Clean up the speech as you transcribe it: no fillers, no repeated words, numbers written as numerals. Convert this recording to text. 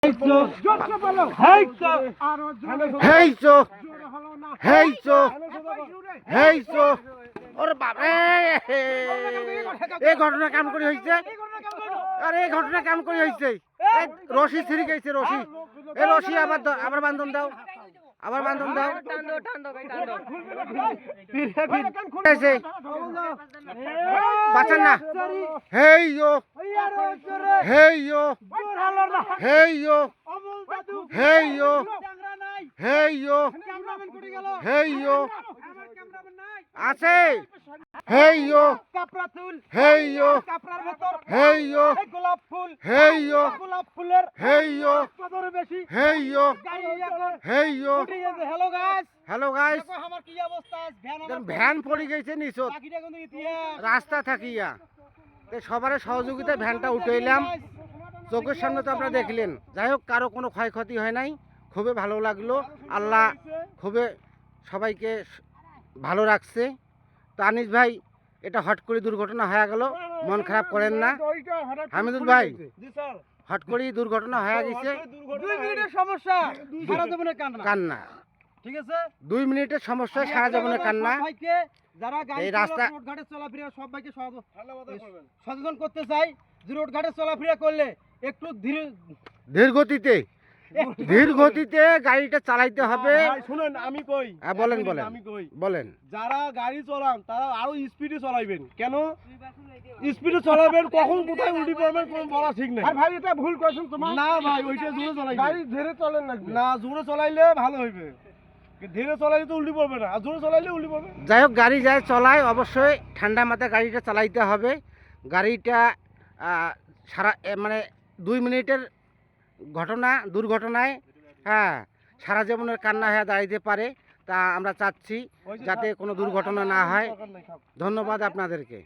এই ঘটনা কাম করে হয়েছে। আরে এই ঘটনা কাম করে হয়েছে। রশি ছিঁড়ে গেছে, রশি। এই রশি আবার বান্ধন দাও, আবার বান্ধন দাও। বাঁচান না। হেই ইয়ো, হেই ইয়ো, হেই ইয়ো, হেই ইয়ো, হেই ইয়ো, হেই ইয়ো আছে। হেই ইয়ো, হেই ইয়ো, হেই ইয়ো, গোলাপ ফুল, হেই ইয়ো, গোলাপ ফুলের হেই ইয়ো, কদর বেশি। হেই ইয়ো, হেই ইয়ো। হ্যালো গাইস, হ্যালো গাইস, দেখো আমার কি অবস্থা। ভ্যান পড়ে গেছে নিচত বাকিটা কিন্তু ইতিহাস। রাস্তা থাকিয়া। সবার সহযোগিতায় ভ্যানটা উঠে এলাম। চোখের সামনে তো আপনারা দেখলেন। যাই হোক, কারো কোনো ক্ষয়ক্ষতি হয় নাই, খুবই ভালো লাগলো। আল্লাহ খুবই সবাইকে ভালো রাখছে। তো আনিস ভাই, এটা হট করে দুর্ঘটনা হয়ে গেল, মন খারাপ করেন না। হামিদুল ভাই, হট করে দুর্ঘটনা হয়ে গেছে। 2 মিনিটের সমস্যা, সারা জীবনের কান্না। ঠিক আছে, 2 মিনিটের সমস্যা, সারা জীবনের কান্না। ভাইকে যারা গাড়ি রাস্তা রোড ঘাটে চলাফেরা, সবাইকে সচেতন করতে চাই যে রোড ঘাটে চলাফেরা করলে একটু ধীর গতিতে গাড়িটা চালাইতে হবে। শুনেন, আমি কই, বলেন আমি কই, বলেন। যারা গাড়ি চালান তারা আরো স্পিডে চালাবেন। কেন স্পিডে চালাবেন, কখন কোথায় উল্টি পড়বেন কোন বলা ঠিক নাই। ভাই এটা ভুল কইছেন তোমার। না ভাই, ওইটা জোরে চালাইবেন। গাড়ি ধীরে চলেন না, জোরে চালাইলে ভালো হইবে। ধীরে চালাইলে তো উল্টি পড়বে না, আর জোরে চালাইলে উল্টি পড়বে। যাই হোক, গাড়ি যায় চলায়, অবশ্যই ঠান্ডা মাথায় গাড়িটা চালাইতে হবে। গাড়িটা সারা 2 মিনিটের দুর্ঘটনায় সারা জীবনের কান্না হয়ে দাঁড়াইতে পারে। তা আমরা চাচ্ছি যাতে কোনো দুর্ঘটনা না হয়। ধন্যবাদ আপনাদেরকে।